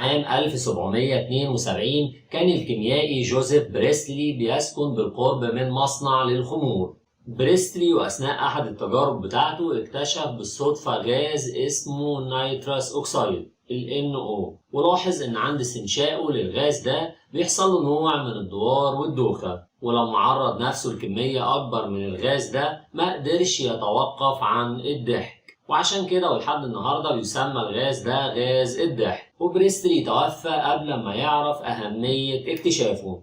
عام 1772 كان الكيميائي جوزيف بريستلي بيسكن بالقرب من مصنع للخمور. بريستلي وأثناء أحد التجارب بتاعته اكتشف بالصدفة غاز اسمه نيترس أوكسيد NO، ولاحظ إن عند استنشاقه للغاز ده بيحصل له نوع من الدوار والدوخة، ولما عرض نفسه لكمية أكبر من الغاز ده ما قدرش يتوقف عن الضحك، وعشان كده ولحد النهارده بيسمى الغاز ده غاز الضحك. وبريستلي توفى قبل ما يعرف أهمية اكتشافه.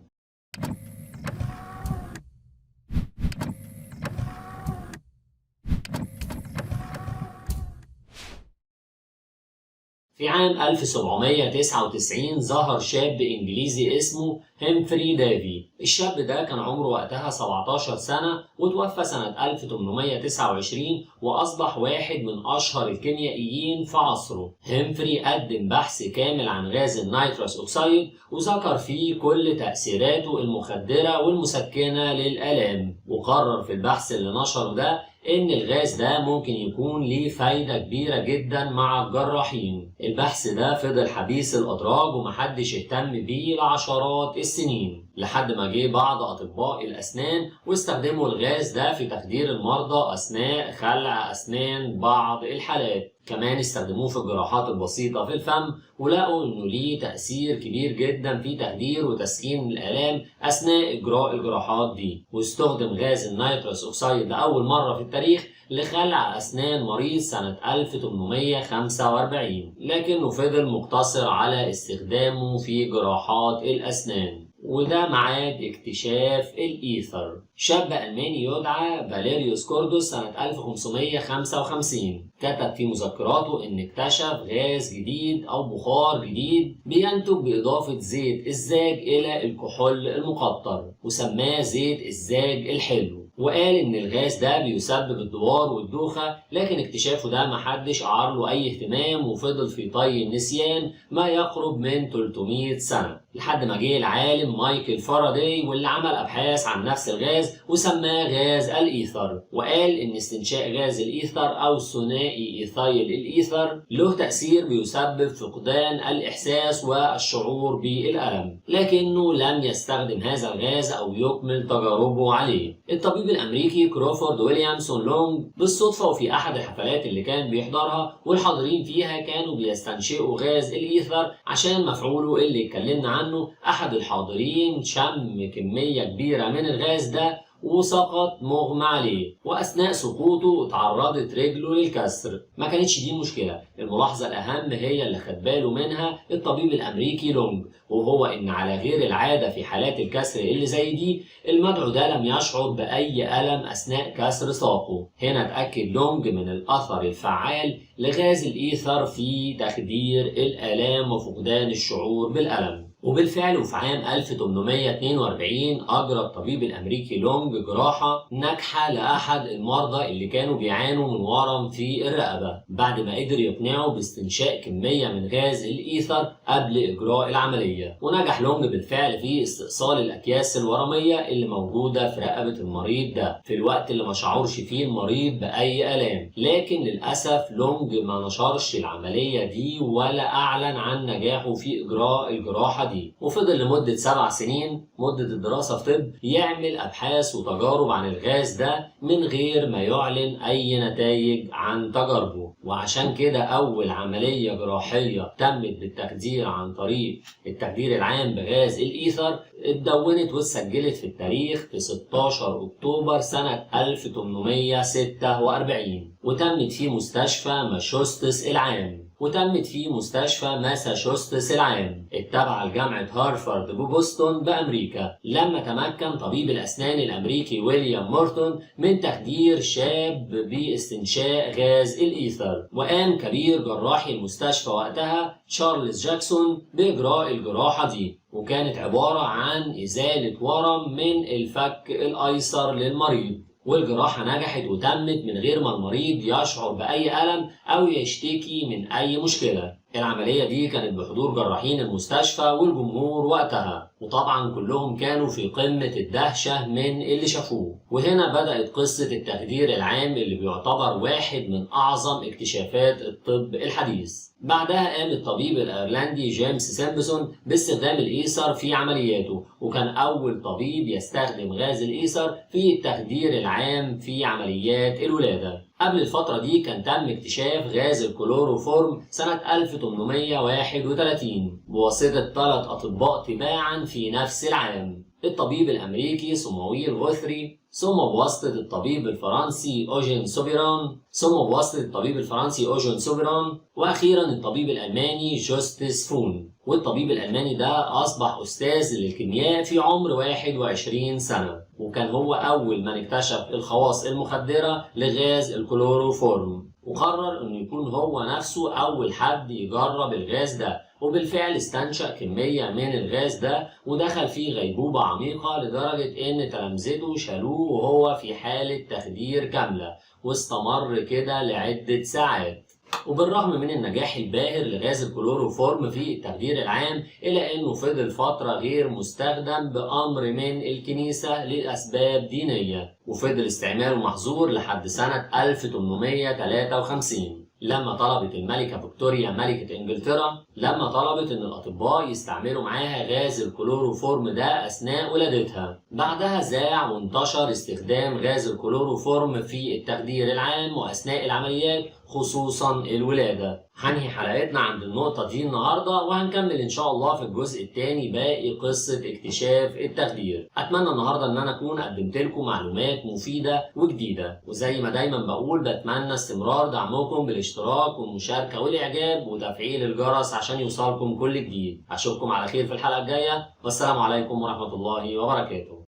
في عام 1799 ظهر شاب إنجليزي اسمه همفري دافي. الشاب ده كان عمره وقتها 17 سنة وتوفى سنة 1829، وأصبح واحد من أشهر الكيميائيين في عصره. همفري قدم بحث كامل عن غاز النيتروس أوكسيد وذكر فيه كل تأثيراته المخدرة والمسكنة للآلام، وقرر في البحث اللي نشره ده إن الغاز ده ممكن يكون ليه فايدة كبيرة جدا مع الجراحين. البحث ده فضل حديث الأدراج ومحدش اهتم بيه لعشرات السنين، لحد ما جه بعض أطباء الأسنان واستخدموا الغاز ده في تخدير المرضى أثناء خلع أسنان بعض الحالات. كمان استخدموه في الجراحات البسيطة في الفم، ولقوا إنه ليه تأثير كبير جدا في تخدير وتسكين الآلام أثناء إجراء الجراحات دي. واستخدم غاز النيتروس أوكسيد لأول مرة في التاريخ لخلع أسنان مريض سنة 1845، لكنه فضل مقتصر على استخدامه في جراحات الأسنان. وده معاد اكتشاف الإيثر. شاب ألماني يدعى فاليريوس كوردوس سنة 1555 كتب في مذكراته إن اكتشف غاز جديد أو بخار جديد بينتج بإضافة زيت الزاج إلى الكحول المقطر، وسماه زيت الزاج الحلو، وقال إن الغاز ده بيسبب الدوار والدوخة، لكن اكتشافه ده محدش أعار له أي اهتمام وفضل في طي النسيان ما يقرب من 300 سنة، لحد ما جه العالم مايكل فاراداي واللي عمل أبحاث عن نفس الغاز وسماه غاز الإيثر، وقال إن استنشاق غاز الإيثر أو ثنائي إيثايل الإيثر له تأثير بيسبب فقدان الإحساس والشعور بالألم، لكنه لم يستخدم هذا الغاز أو يكمل تجاربه عليه. الطبيب الأمريكي كروفورد ويليامسون لونج بالصدفة وفي أحد الحفلات اللي كان بيحضرها والحاضرين فيها كانوا بيستنشقوا غاز الإيثر عشان مفعوله اللي اتكلمنا عنه، أحد الحاضرين شم كمية كبيرة من الغاز ده وسقط مغمى عليه، وأثناء سقوطه اتعرضت رجله للكسر. ما كانتش دي المشكلة، الملاحظة الأهم هي اللي خد باله منها الطبيب الأمريكي لونج، وهو إن على غير العادة في حالات الكسر اللي زي دي المدعو ده لم يشعر بأي ألم أثناء كسر ساقه. هنا اتأكد لونج من الأثر الفعال لغاز الإيثر في تخدير الآلام وفقدان الشعور بالألم. وبالفعل وفي عام 1842 أجرى الطبيب الأمريكي لونج جراحة ناجحة لأحد المرضى اللي كانوا بيعانوا من ورم في الرقبة، بعد ما قدر يقنعه باستنشاق كمية من غاز الإيثر قبل إجراء العملية. ونجح لونج بالفعل في استئصال الأكياس الورمية اللي موجودة في رقبة المريض ده في الوقت اللي ما شعرش فيه المريض بأي آلام، لكن للأسف لونج ما نشرش العملية دي ولا أعلن عن نجاحه في إجراء الجراحة دي، وفضل لمدة 7 سنين مدة الدراسة في طب يعمل أبحاث وتجارب عن الغاز ده من غير ما يعلن أي نتائج عن تجاربه. وعشان كده أول عملية جراحية تمت بالتخدير عن طريق التخدير العام بغاز الإيثر اتدونت واتسجلت في التاريخ في 16 أكتوبر سنة 1846، وتمت في مستشفى ماساتشوستس العام التابعة لجامعة هارفارد ببوسطن بأمريكا، لما تمكن طبيب الأسنان الأمريكي ويليام مورتون من تخدير شاب باستنشاق غاز الإيثر. وقام كبير جراحي المستشفى وقتها تشارلز جاكسون بإجراء الجراحة دي، وكانت عبارة عن إزالة ورم من الفك الأيسر للمريض، والجراحة نجحت وتمت من غير ما المريض يشعر بأي ألم أو يشتكي من أي مشكلة. العملية دي كانت بحضور جراحين المستشفى والجمهور وقتها، وطبعا كلهم كانوا في قمة الدهشة من اللي شافوه. وهنا بدأت قصة التخدير العام اللي بيعتبر واحد من أعظم اكتشافات الطب الحديث. بعدها قام الطبيب الأيرلندي جيمس سيمبسون باستخدام الإيثر في عملياته، وكان أول طبيب يستخدم غاز الإيثر في التخدير العام في عمليات الولادة. قبل الفترة دي كان تم اكتشاف غاز الكلوروفورم سنة 1831 بواسطة 3 أطباء تباعا في نفس العام، الطبيب الأمريكي صموئيل غوثري، ثم بواسطة الطبيب الفرنسي أوجين سوبران، وأخيرا الطبيب الألماني جوستس فون. والطبيب الألماني ده أصبح أستاذ للكيمياء في عمر 21 سنة، وكان هو أول من اكتشف الخواص المخدرة لغاز الكلوروفورم، وقرر إنه يكون هو نفسه أول حد يجرب الغاز ده. وبالفعل استنشق كمية من الغاز ده ودخل في غيبوبة عميقة لدرجة إن تلامذته شالوه وهو في حالة تخدير كاملة، واستمر كده لعدة ساعات. وبالرغم من النجاح الباهر لغاز الكلوروفورم في التخدير العام، إلا أنه فضل فترة غير مستخدم بأمر من الكنيسة لأسباب دينية، وفضل استعماله محظور لحد سنة 1853 لما طلبت الملكة فيكتوريا ملكة إنجلترا إن الأطباء يستعملوا معاها غاز الكلوروفورم ده أثناء ولادتها. بعدها ذاع وانتشر استخدام غاز الكلوروفورم في التخدير العام وأثناء العمليات خصوصا الولادة. هنهي حلقتنا عند النقطة دي النهاردة، وهنكمل إن شاء الله في الجزء الثاني باقي قصة اكتشاف التخدير. أتمنى النهاردة إن أنا أكون قدمت لكم معلومات مفيدة وجديدة، وزي ما دايما بقول بتمنى استمرار دعمكم بالاشتراك والمشاركة والإعجاب وتفعيل الجرس عشان يوصلكم كل جديد. أشوفكم على خير في الحلقة الجاية، والسلام عليكم ورحمة الله وبركاته.